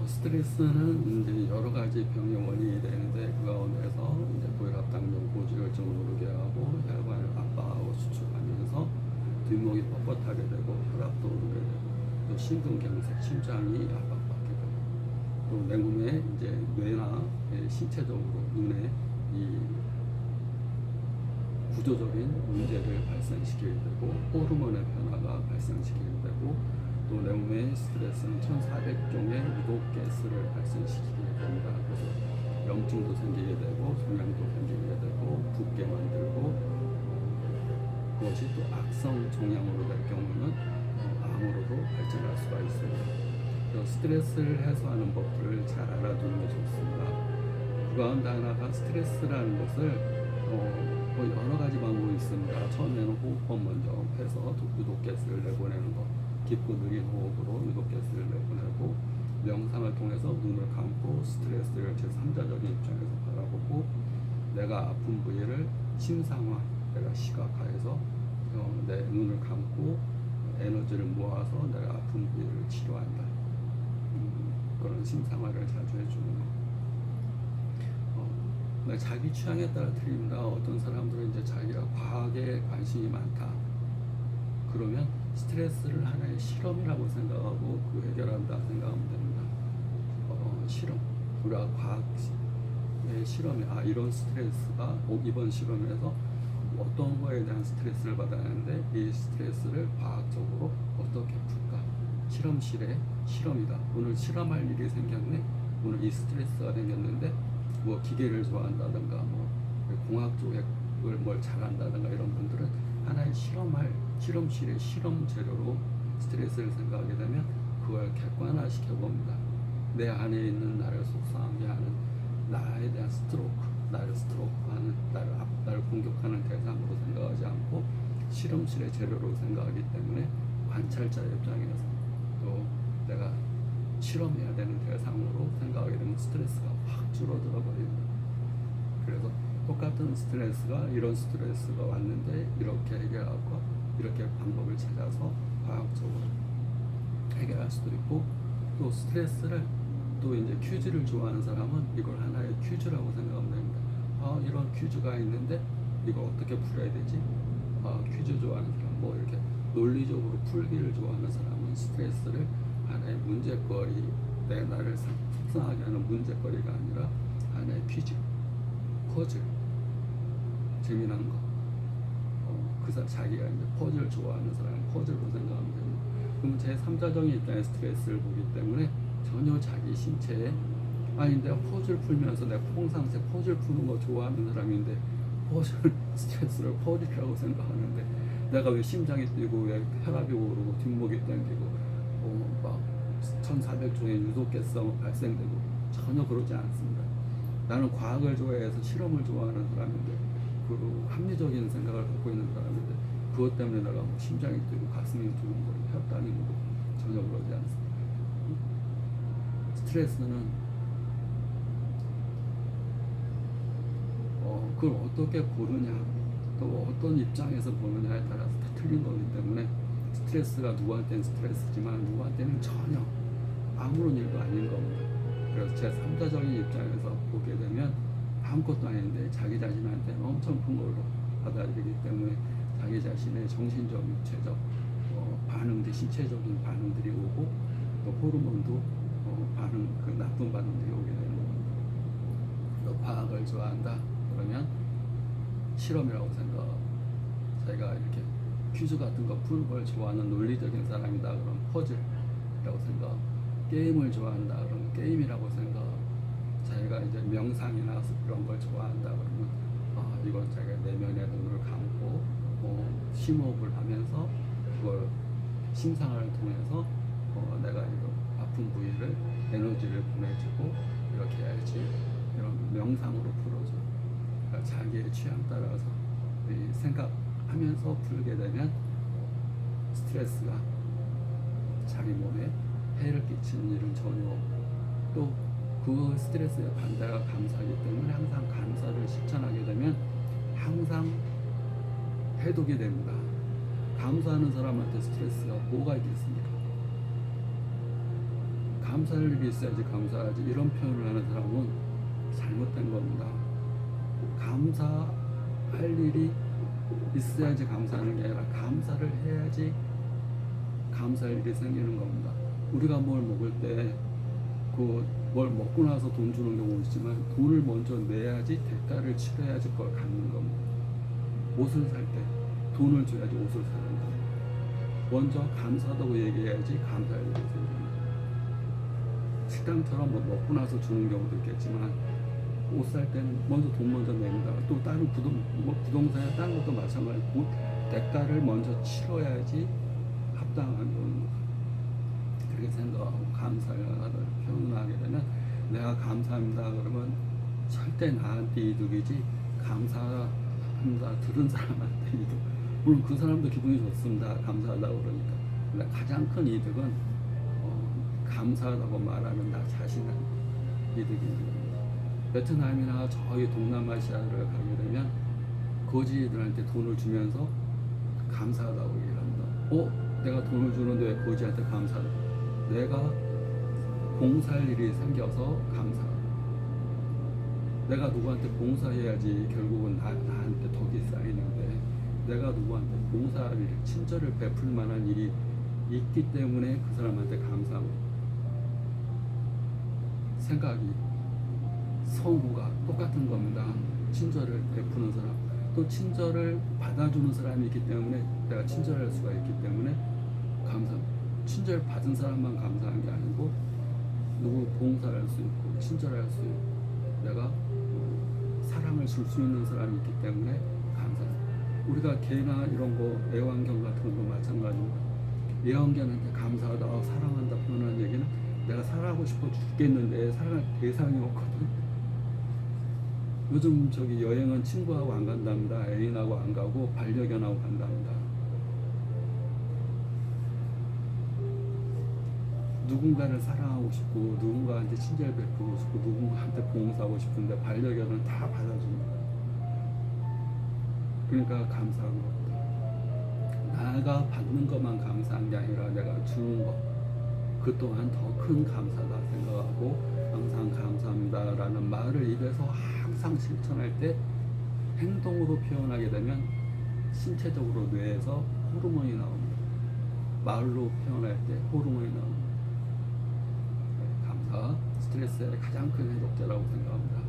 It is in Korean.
스트레스는 이제 여러 가지 병의 원인이 되는데 그 가운데서 이제 고혈압, 당뇨, 고지혈증을 오르게 하고 혈관을 압박하고 수축하면서 뒷목이 뻣뻣하게 되고 혈압도 오르게 되고 또 심근경색, 심장이 압박받게 되고 또 내 몸에 이제 뇌나 신체적으로 눈에 이 구조적인 문제를 발생시키게 되고 호르몬의 변화가 발생시키게 되고 또 내 몸의 스트레스는 1400종의 유독가스를 발생시키게 됩니다. 그래서 염증도 생기게 되고 종양도 생기게 되고 붓게 만들고 그것이 또 악성 종양으로 될 경우는 암으로도 발전할 수가 있습니다. 그래서 스트레스를 해소하는 법들을 잘 알아두는 게 좋습니다. 그 가운데 하나가 스트레스라는 것을 여러 가지 방법이 있습니다. 처음에는 호흡법 먼저 해서 유독가스를 내보내는 것, 깊고 느린 호흡으로 유독가스를 내보내고 명상을 통해서 눈을 감고 스트레스를 제3자적인 입장에서 바라보고 내가 아픈 부위를 심상화, 내가 시각화해서 내 눈을 감고 에너지를 모아서 내가 아픈 부위를 치료한다. 그런 심상화를 자주 해주는 것. 자기 취향에 따라 틀립니다. 어떤 사람들은 이제 자기가 과학에 관심이 많다. 그러면 스트레스를 하나의 실험이라고 생각하고 그 해결한다 생각하면 됩니다. 실험. 우리가 과학의 실험이 이런 스트레스가 이번 실험에서 어떤 거에 대한 스트레스를 받았는데 이 스트레스를 과학적으로 어떻게 풀까? 실험실의 실험이다. 오늘 실험할 일이 생겼네. 오늘 이 스트레스가 생겼는데 뭐 기계를 좋아한다든가 뭐 공학 쪽에 뭘 잘한다든가 이런 분들은 하나의 실험실의 실험 재료로 스트레스를 생각하게 되면 그걸 객관화시켜 봅니다. 내 안에 있는 나를 속상하게 하는 나에 대한 나를 스트로크하는 나를 공격하는 대상으로 생각하지 않고 실험실의 재료로 생각하기 때문에 관찰자의 입장에서 또 내가 실험해야 되는 대상으로 생각하게 되면 스트레스가 확 줄어들어 버립니다. 그래서 똑같은 스트레스가 이런 스트레스가 왔는데 이렇게 해결하고 이렇게 방법을 찾아서 과학적으로 해결할 수도 있고 또 스트레스를 또 이제 퀴즈를 좋아하는 사람은 이걸 하나의 퀴즈라고 생각하면 됩니다. 이런 퀴즈가 있는데 이거 어떻게 풀어야 되지? 퀴즈 좋아하는 사람 뭐 이렇게 논리적으로 풀기를 좋아하는 사람은 스트레스를 하나의 문제거리 나를 속상하게 하는 문제거리가 아니라 하나의 퀴즈, 퍼즐, 재미난 거. 자기가 이제 퍼즐 좋아하는 사람은 퍼즐로 생각하면 됩니다. 그러면 제3자적인 입장의 스트레스를 보기 때문에 전혀 자기 신체에 근데 퍼즐 풀면서 내가 평상시에 퍼즐 푸는 거 좋아하는 사람인데 퍼즐 스트레스를 퍼즐이라고 생각하는데 내가 왜 심장이 뛰고 왜 혈압이 오르고 뒷목이 당기고 막 1400종의 유독가스가 발생되고 전혀 그러지 않습니다. 나는 과학을 좋아해서 실험을 좋아하는 사람인데 그 합리적인 생각을 갖고 있는 사람인데 그것 때문에 내가 뭐 심장이 뛰고 가슴이 두근거리고 혈당이 오르고 전혀 그러지 않습니다. 스트레스는 그걸 어떻게 보느냐 또 어떤 입장에서 보느냐에 따라서 다 틀린 거기 때문에 스트레스가 누구한테는 스트레스지만 누구한테는 전혀 아무런 일도 아닌 겁니다. 그래서 제3자적인 입장에서 보게 되면 아무것도 아닌데 자기 자신한테는 엄청 큰 걸로 받아들이기 때문에 자기 자신의 정신적, 육체적 반응들, 신체적인 반응들이 오고 또 호르몬도 나쁜 반응들이 오게 되는 겁니다. 또 과학을 좋아한다 그러면 실험이라고 생각하고 자기가 이렇게 퀴즈 같은 거 푸는 걸 좋아하는 논리적인 사람이다 그러면 퍼즐이라고 생각하고 게임을 좋아한다 그러면 게임이라고 생각하고 자기가 이제 명상이나 그런 걸 좋아한다 그러면 이건 자기가 내면의 눈을 감고 심호흡을 하면서 그걸 심상을 통해서 내가 이거 아픈 부위를 에너지를 보내주고 이렇게 해야지 이런 명상으로 풀어줘. 그러니까 자기의 취향 따라서 생각하면서 풀게 되면 스트레스가 자기 몸에 해를 끼치는 일은 전혀 없고 또 그 스트레스의 반대가 감사하기 때문에 항상 감사를 실천하게 되면 항상 해독이 됩니다. 감사하는 사람한테 스트레스가 뭐가 있겠습니까? 감사할 일이 있어야지 감사하지 이런 표현을 하는 사람은 잘못된 겁니다. 감사할 일이 있어야지 감사하는 게 아니라 감사를 해야지 감사할 일이 생기는 겁니다. 우리가 뭘 먹을 때 뭘 먹고 나서 돈 주는 경우 있지만 돈을 먼저 내야지 대가를 치러야지 그걸 갖는 겁니다. 옷을 살 때 돈을 줘야지 옷을 사는 겁니다. 먼저 감사하다고 얘기해야지 감사할 일이 생깁니다. 식당처럼 뭐 먹고 나서 주는 경우도 있겠지만 옷 살 때는 먼저 돈 먼저 냅니다. 또 다른 부동산이나 다른 것도 마찬가지고 대가를 먼저 치러야지 합당한 겁니다. 그렇게 생각하고 감사를 표현하게 되면 내가 감사합니다 그러면 절대 나한테 이득이지 감사합니다 들은 사람한테 이득. 물론 그 사람도 기분이 좋습니다. 감사하다고 그러니까. 근데 가장 큰 이득은 감사하다고 말하는 나 자신한 이득입니다. 베트남이나 저기 동남아시아를 가게 되면 거지들한테 돈을 주면서 감사하다고 얘기를 합니다. 내가 돈을 주는데 왜 거지한테 감사하다? 내가 봉사할 일이 생겨서 감사하다. 내가 누구한테 봉사해야지 결국은 나한테 덕이 쌓이는데 내가 누구한테 봉사할 일, 친절을 베풀 만한 일이 있기 때문에 그 사람한테 감사하고 생각이 성우가 똑같은 겁니다. 친절을 베푸는 사람 또 친절을 받아주는 사람이 있기 때문에 내가 친절할 수가 있기 때문에 감사합니다. 친절 받은 사람만 감사한 게 아니고 누구 봉사할 수 있고 친절할 수 있고 내가 사랑을 줄 수 있는 사람이 있기 때문에 감사합니다. 우리가 개나 이런 거 애완견 같은 것도 마찬가지입니다. 애완견한테 감사하다 사랑한다 표현하는 얘기는 내가 사랑하고 싶어 죽겠는데 사랑할 대상이 없거든. 요즘 저기 여행은 친구하고 안 간답니다. 애인하고 안 가고 반려견하고 간답니다. 누군가를 사랑하고 싶고 누군가한테 친절 베푸고 싶고 누군가한테 봉사하고 싶은데 반려견은 다 받아줍니다. 그러니까 감사한 겁니다. 내가 받는 것만 감사한 게 아니라 내가 주는 것 그 또한 더 큰 감사다 생각하고 항상 감사합니다라는 말을 입에서 항상 실천할 때 행동으로 표현하게 되면 신체적으로 뇌에서 호르몬이 나옵니다. 말로 표현할 때 호르몬이 나옵니다. 감사, 스트레스의 가장 큰 해독제라고 생각합니다.